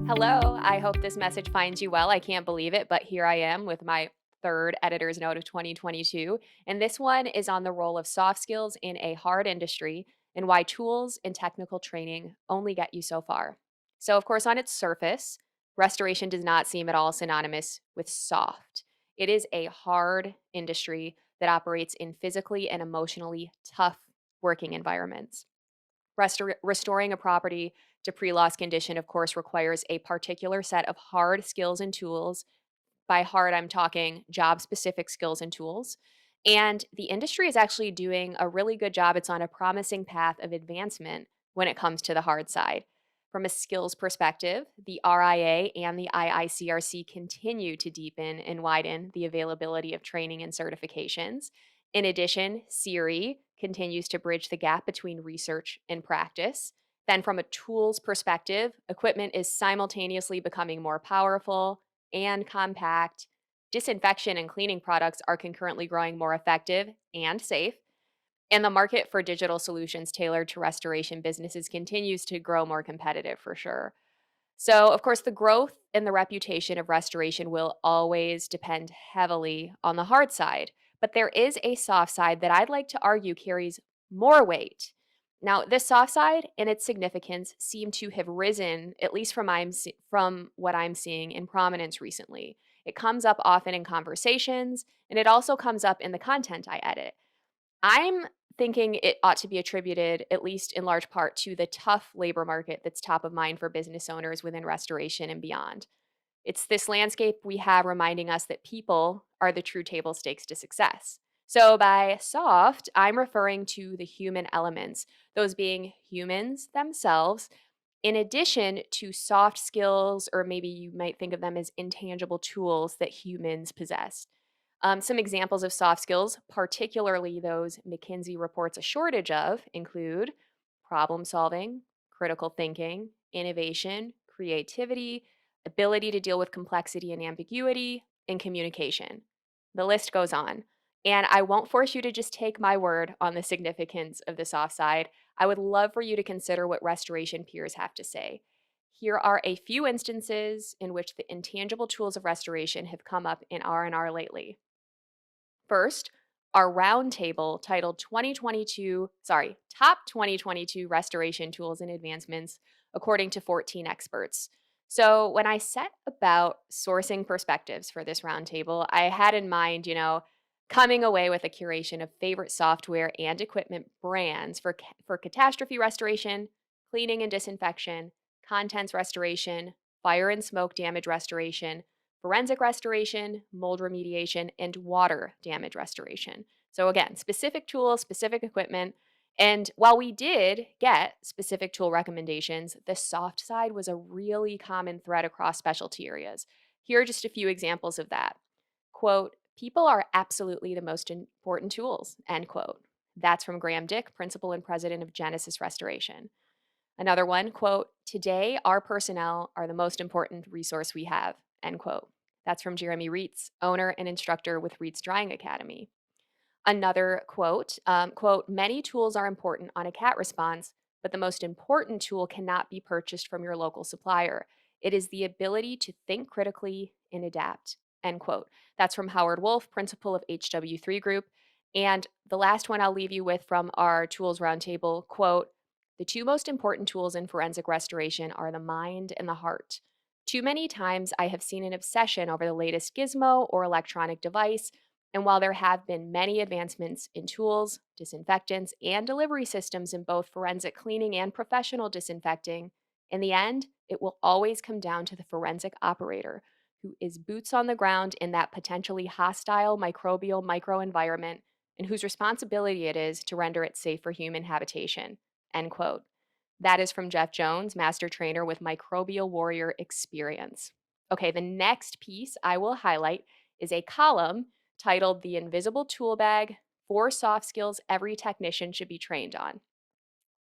Hello, I hope this message finds you well. I can't believe it, but here I am with my third editor's note of 2022. And this one is on the role of soft skills in a hard industry and why tools and technical training only get you so far. So, of course, on its surface, restoration does not seem at all synonymous with soft. It is a hard industry that operates in physically and emotionally tough working environments. Restoring a property to pre loss condition, of course, requires a particular set of hard skills and tools. By hard, I'm talking job specific skills and tools. And the industry is actually doing a really good job. It's on a promising path of advancement when it comes to the hard side. From a skills perspective, the RIA and the IICRC continue to deepen and widen the availability of training and certifications. In addition, SERI continues to bridge the gap between research and practice. Then, from a tools perspective, equipment is simultaneously becoming more powerful and compact. Disinfection and cleaning products are concurrently growing more effective and safe. And the market for digital solutions tailored to restoration businesses continues to grow more competitive for sure. So, of course, the growth and the reputation of restoration will always depend heavily on the hard side. But there is a soft side that I'd like to argue carries more weight. Now, this soft side and its significance seem to have risen, at least from what I'm seeing, in prominence recently. It comes up often in conversations, and it also comes up in the content I edit. I'm thinking it ought to be attributed, at least in large part, to the tough labor market that's top of mind for business owners within restoration and beyond. It's this landscape we have reminding us that people are the true table stakes to success. So, by soft, I'm referring to the human elements, those being humans themselves, in addition to soft skills, or maybe you might think of them as intangible tools that humans possess. Some examples of soft skills, particularly those McKinsey reports a shortage of, include problem solving, critical thinking, innovation, creativity, ability to deal with complexity and ambiguity, and communication. The list goes on. And I won't force you to just take my word on the significance of the soft side. I would love for you to consider what restoration peers have to say. Here are a few instances in which the intangible tools of restoration have come up in R&R lately. First, our roundtable titled Top 2022 Restoration Tools and Advancements according to 14 experts. So, when I set about sourcing perspectives for this roundtable, I had in mind, coming away with a curation of favorite software and equipment brands for catastrophe restoration, cleaning and disinfection, contents restoration, fire and smoke damage restoration, forensic restoration, mold remediation, and water damage restoration. So, again, specific tools, specific equipment. And while we did get specific tool recommendations, the soft side was a really common thread across specialty areas. Here are just a few examples of that. Quote, people are absolutely the most important tools, end quote. That's from Graham Dick, principal and president of Genesis Restoration. Another one, quote, today our personnel are the most important resource we have, end quote. That's from Jeremy Reitz, owner and instructor with Reitz Drying Academy. Another quote, many tools are important on a CAT response, but the most important tool cannot be purchased from your local supplier. It is the ability to think critically and adapt, end quote. That's from Howard Wolf, principal of HW3 Group. And the last one I'll leave you with from our tools roundtable, quote, the two most important tools in forensic restoration are the mind and the heart. Too many times I have seen an obsession over the latest gizmo or electronic device, and while there have been many advancements in tools, disinfectants, and delivery systems in both forensic cleaning and professional disinfecting, in the end, it will always come down to the forensic operator who is boots on the ground in that potentially hostile microbial microenvironment and whose responsibility it is to render it safe for human habitation. End quote. That is from Jeff Jones, master trainer with Microbial Warrior Experience. Okay, the next piece I will highlight is a column titled The Invisible Tool Bag, 4 Soft Skills Every Technician Should Be Trained On.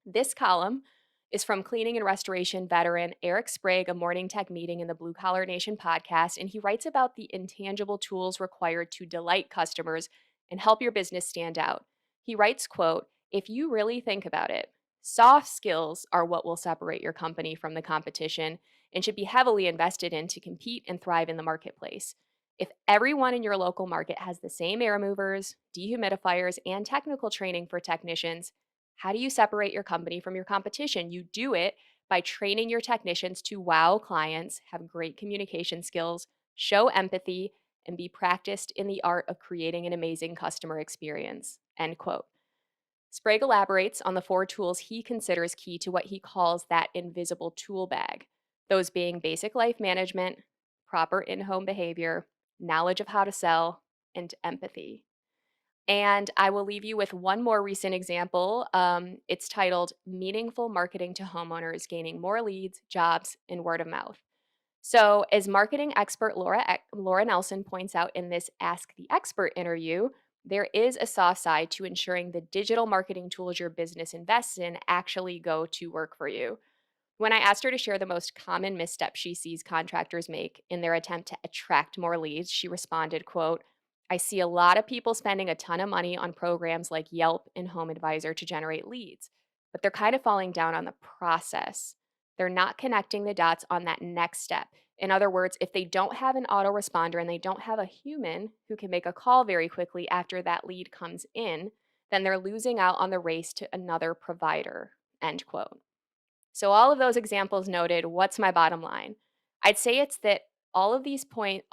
This column is from cleaning and restoration veteran Eric Sprague, a Morning Tech Meeting in the Blue Collar Nation podcast, and he writes about the intangible tools required to delight customers and help your business stand out. He writes, quote, if you really think about it, Soft skills are what will separate your company from the competition and should be heavily invested in to compete and thrive in the marketplace. If everyone in your local market has the same air movers, dehumidifiers, and technical training for technicians, how do you separate your company from your competition? You do it by training your technicians to wow clients, have great communication skills, show empathy, and be practiced in the art of creating an amazing customer experience. End quote. Sprague elaborates on the four tools he considers key to what he calls that invisible tool bag, those being basic life management, proper in home behavior, knowledge of how to sell, and empathy. And I will leave you with one more recent example. It's titled Meaningful Marketing to Homeowners Gaining More Leads, Jobs, and Word of Mouth. So, as marketing expert Laura Nelson points out in this Ask the Expert interview, there is a soft side to ensuring the digital marketing tools your business invests in actually go to work for you. When I asked her to share the most common missteps she sees contractors make in their attempt to attract more leads, she responded, quote, I see a lot of people spending a ton of money on programs like Yelp and Home Advisor to generate leads, but they're kind of falling down on the process. They're not connecting the dots on that next step. In other words, if they don't have an autoresponder and they don't have a human who can make a call very quickly after that lead comes in, then they're losing out on the race to another provider. End quote. So all of those examples noted, what's my bottom line? I'd say it's that all of these point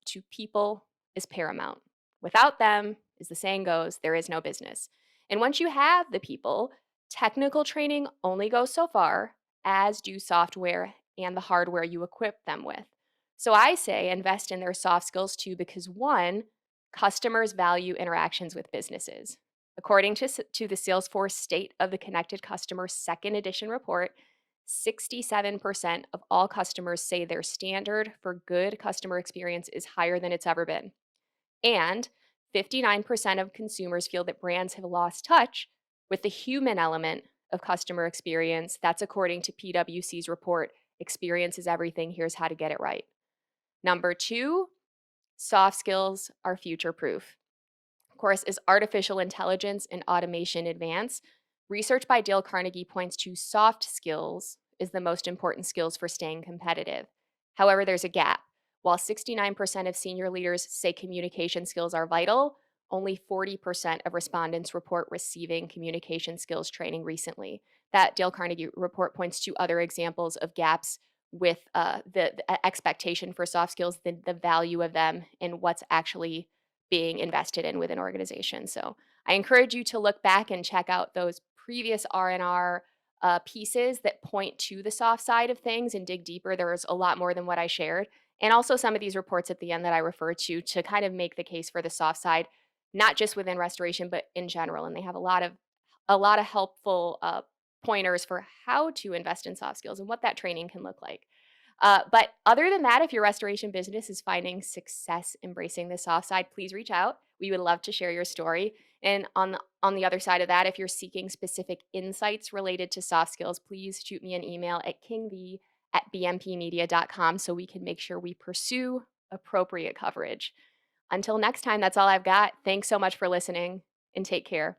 to people is paramount. Without them, as the saying goes, there is no business. And once you have the people, technical training only goes so far, as do software and the hardware you equip them with. So I say invest in their soft skills too, because one, customers value interactions with businesses. According to the Salesforce State of the Connected Customer second edition report, 67% of all customers say their standard for good customer experience is higher than it's ever been. And 59% of consumers feel that brands have lost touch with the human element of customer experience. That's according to PwC's report, Experience is Everything. Here's how to get it right. Number two, soft skills are future proof. Of course, as artificial intelligence and automation advance, research by Dale Carnegie points to soft skills is the most important skills for staying competitive. However, there's a gap. While 69% of senior leaders say communication skills are vital, only 40% of respondents report receiving communication skills training recently. That Dale Carnegie report points to other examples of gaps with the expectation for soft skills, the value of them, and what's actually being invested in with an organization. So I encourage you to look back and check out those previous R&R pieces that point to the soft side of things and dig deeper. There's a lot more than what I shared. And also some of these reports at the end that I refer to kind of make the case for the soft side, not just within restoration, but in general. And they have a lot of helpful pointers for how to invest in soft skills and what that training can look like. But other than that, if your restoration business is finding success embracing the soft side, please reach out. We would love to share your story. And on the other side of that, if you're seeking specific insights related to soft skills, please shoot me an email at kingv@bmpmedia.com so we can make sure we pursue appropriate coverage. Until next time, that's all I've got. Thanks so much for listening and take care.